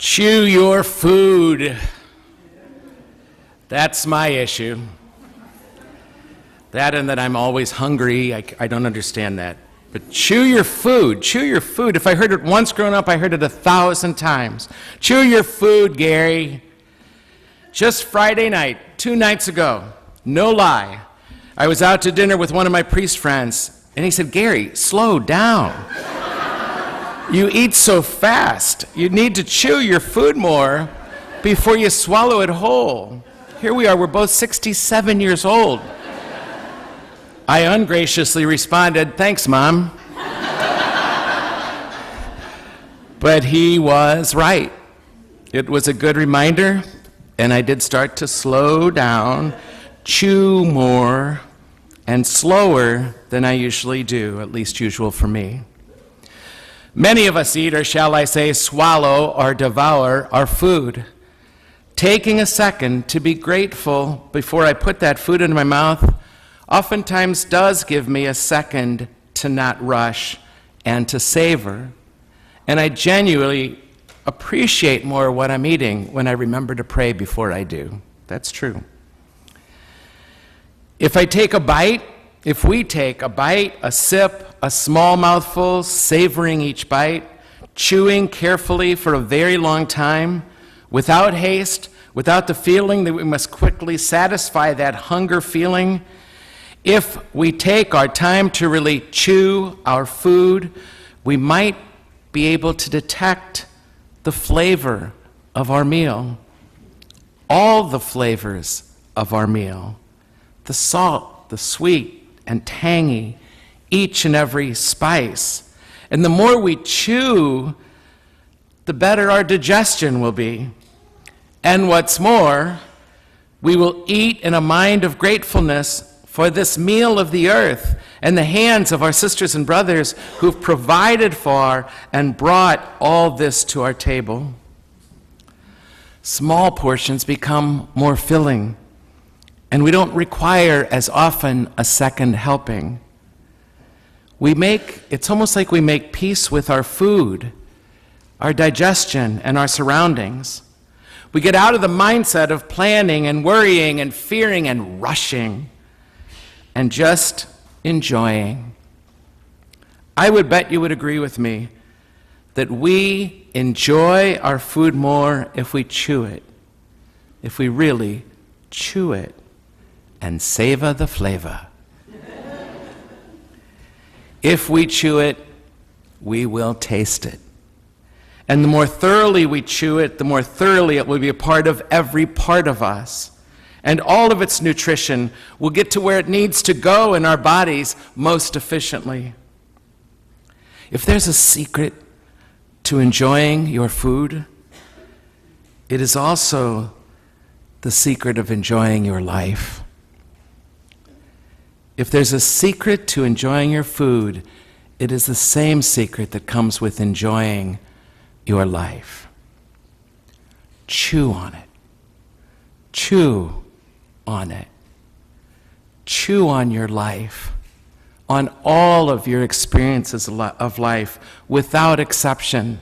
Chew your food. That's my issue. That and that I'm always hungry, I don't understand that. But chew your food, chew your food. If I heard it once growing up, I heard it 1,000 times. Chew your food, Gary. Just Friday night, 2 nights ago, no lie, I was out to dinner with one of my priest friends, and he said, Gary, slow down. You eat so fast. You need to chew your food more before you swallow it whole. Here we are, we're both 67 years old. I ungraciously responded, thanks, Mom. But he was right. It was a good reminder, and I did start to slow down, chew more, and slower than I usually do, at least usual for me. Many of us eat, or shall I say, swallow or devour our food. Taking a second to be grateful before I put that food into my mouth oftentimes does give me a second to not rush and to savor. And I genuinely appreciate more what I'm eating when I remember to pray before I do. That's true. If we take a bite, a sip, a small mouthful, savoring each bite, chewing carefully for a very long time, without haste, without the feeling that we must quickly satisfy that hunger feeling, if we take our time to really chew our food, we might be able to detect the flavor of our meal, all the flavors of our meal, the salt, the sweet and tangy, each and every spice. And the more we chew, the better our digestion will be. And what's more, we will eat in a mind of gratefulness for this meal of the earth and the hands of our sisters and brothers who've provided for and brought all this to our table. Small portions become more filling, and we don't require as often a second helping. It's almost like we make peace with our food, our digestion, and our surroundings. We get out of the mindset of planning and worrying and fearing and rushing and just enjoying. I would bet you would agree with me that we enjoy our food more if we chew it, if we really chew it and savor the flavor. If we chew it, we will taste it. And the more thoroughly we chew it, the more thoroughly it will be a part of every part of us. And all of its nutrition will get to where it needs to go in our bodies most efficiently. If there's a secret to enjoying your food, it is also the secret of enjoying your life. If there's a secret to enjoying your food, it is the same secret that comes with enjoying your life. Chew on it. Chew on it. Chew on your life, on all of your experiences of life, without exception.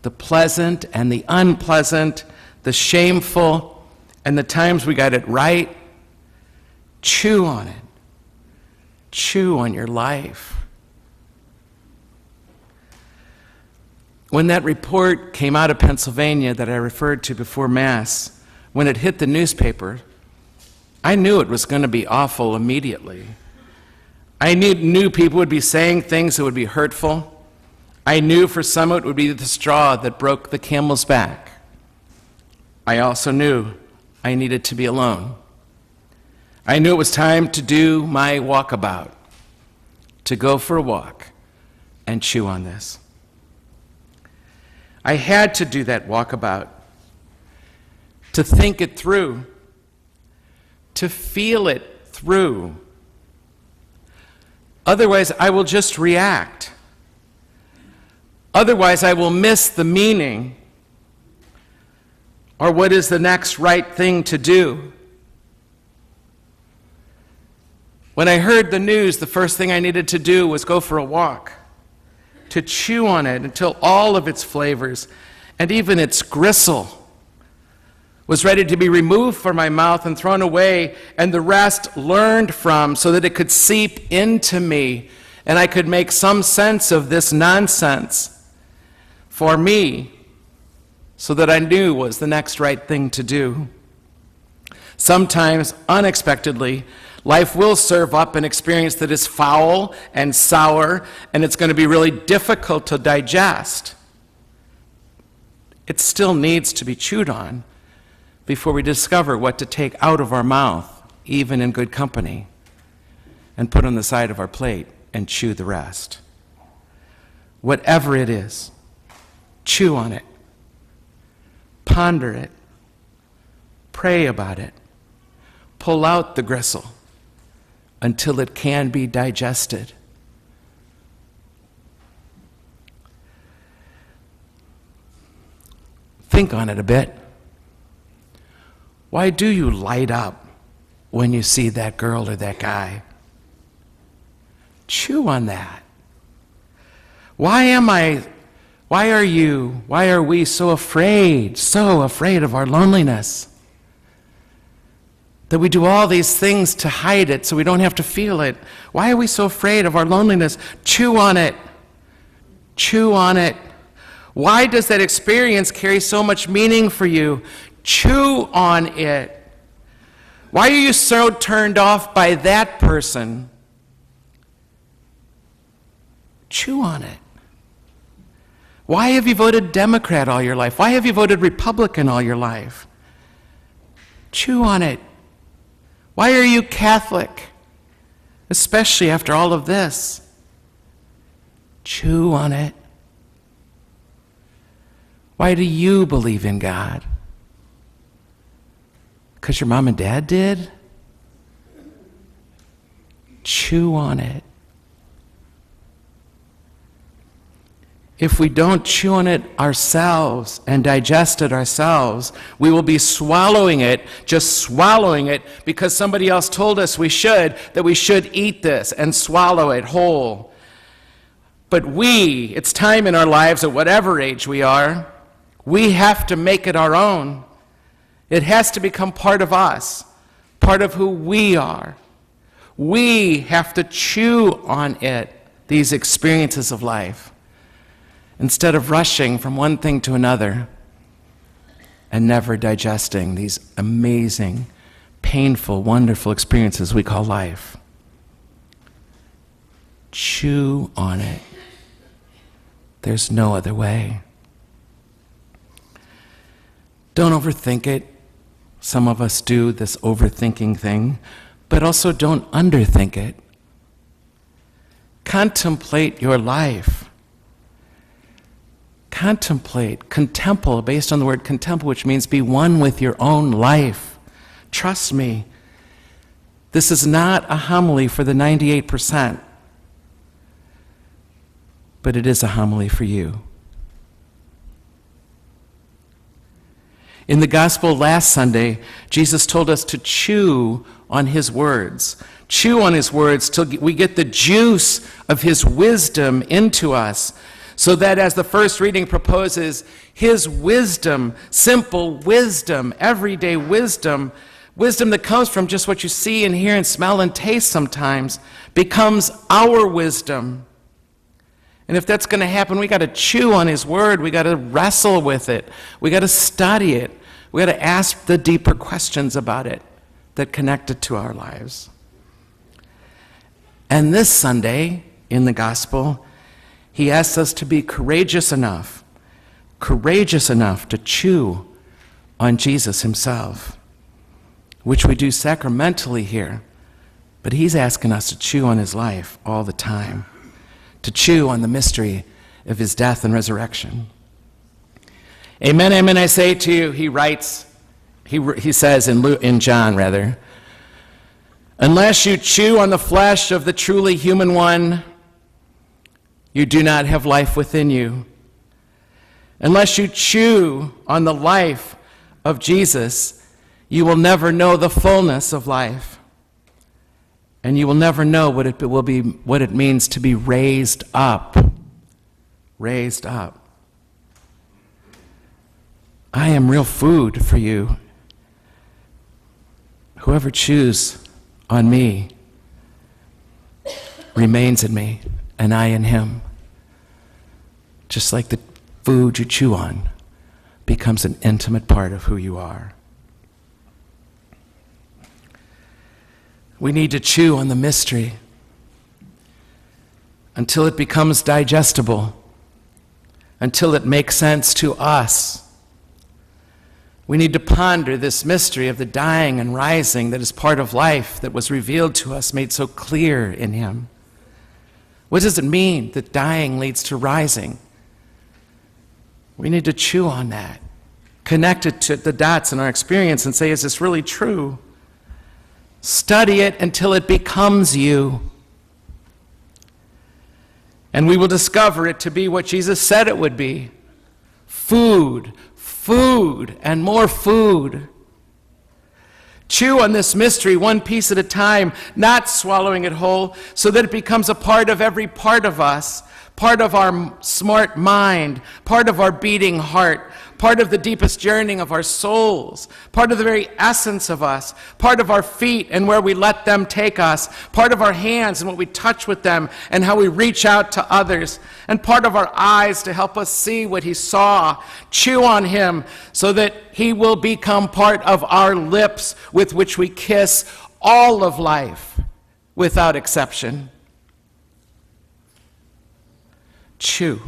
The pleasant and the unpleasant, the shameful, and the times we got it right. Chew on it. Chew on your life. When that report came out of Pennsylvania that I referred to before Mass, when it hit the newspaper, I knew it was going to be awful immediately. I knew people would be saying things that would be hurtful. I knew for some it would be the straw that broke the camel's back. I also knew I needed to be alone. I knew it was time to do my walkabout, to go for a walk and chew on this. I had to do that walkabout, to think it through, to feel it through. Otherwise, I will just react. Otherwise, I will miss the meaning or what is the next right thing to do. When I heard the news, the first thing I needed to do was go for a walk, to chew on it until all of its flavors and even its gristle was ready to be removed from my mouth and thrown away, and the rest learned from so that it could seep into me and I could make some sense of this nonsense for me so that I knew was the next right thing to do. Sometimes, unexpectedly, life will serve up an experience that is foul and sour, and it's going to be really difficult to digest. It still needs to be chewed on before we discover what to take out of our mouth, even in good company, and put on the side of our plate and chew the rest. Whatever it is, chew on it, ponder it, pray about it, pull out the gristle until it can be digested. Think on it a bit. Why do you light up when you see that girl or that guy? Chew on that. Why are we so afraid of our loneliness? That we do all these things to hide it so we don't have to feel it. Why are we so afraid of our loneliness? Chew on it. Chew on it. Why does that experience carry so much meaning for you? Chew on it. Why are you so turned off by that person? Chew on it. Why have you voted Democrat all your life? Why have you voted Republican all your life? Chew on it. Why are you Catholic, especially after all of this? Chew on it. Why do you believe in God? Because your mom and dad did? Chew on it. If we don't chew on it ourselves and digest it ourselves, we will be swallowing it, just swallowing it, because somebody else told us that we should eat this and swallow it whole. But it's time in our lives, at whatever age we are, we have to make it our own. It has to become part of us, part of who we are. We have to chew on it, these experiences of life, instead of rushing from one thing to another and never digesting these amazing, painful, wonderful experiences we call life. Chew on it. There's no other way. Don't overthink it. Some of us do this overthinking thing, but also don't underthink it. Contemplate your life. Contemple, based on the word contemple, which means be one with your own life. Trust me, this is not a homily for the 98%, but it is a homily for you. In the gospel last Sunday, Jesus told us to chew on his words. Chew on his words till we get the juice of his wisdom into us, so that, as the first reading proposes, his wisdom, simple wisdom, everyday wisdom, wisdom that comes from just what you see and hear and smell and taste sometimes, becomes our wisdom. And if that's going to happen, we got to chew on his word. We got to wrestle with it. We got to study it. We got to ask the deeper questions about it that connect it to our lives. And this Sunday in the gospel, he asks us to be courageous enough to chew on Jesus himself, which we do sacramentally here, but he's asking us to chew on his life all the time, to chew on the mystery of his death and resurrection. Amen, amen, I say to you, he writes, he says in John, unless you chew on the flesh of the truly human one, you do not have life within you. Unless you chew on the life of Jesus, you will never know the fullness of life. And you will never know what it means to be raised up. Raised up. I am real food for you. Whoever chews on me remains in me, and I in him. Just like the food you chew on becomes an intimate part of who you are. We need to chew on the mystery until it becomes digestible, until it makes sense to us. We need to ponder this mystery of the dying and rising that is part of life, that was revealed to us, made so clear in him. What does it mean that dying leads to rising? We need to chew on that, connect it to the dots in our experience and say, is this really true? Study it until it becomes you. And we will discover it to be what Jesus said it would be: food, food, and more food. Chew on this mystery one piece at a time, not swallowing it whole, so that it becomes a part of every part of us, part of our smart mind, part of our beating heart, part of the deepest yearning of our souls, part of the very essence of us, part of our feet and where we let them take us, part of our hands and what we touch with them and how we reach out to others, and part of our eyes to help us see what he saw. Chew on him so that he will become part of our lips with which we kiss all of life without exception. Chew.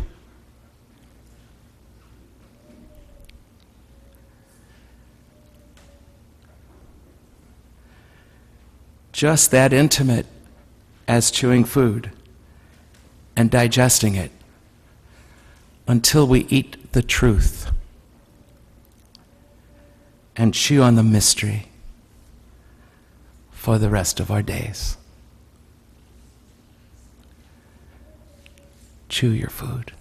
Just that intimate as chewing food and digesting it until we eat the truth and chew on the mystery for the rest of our days. Chew your food.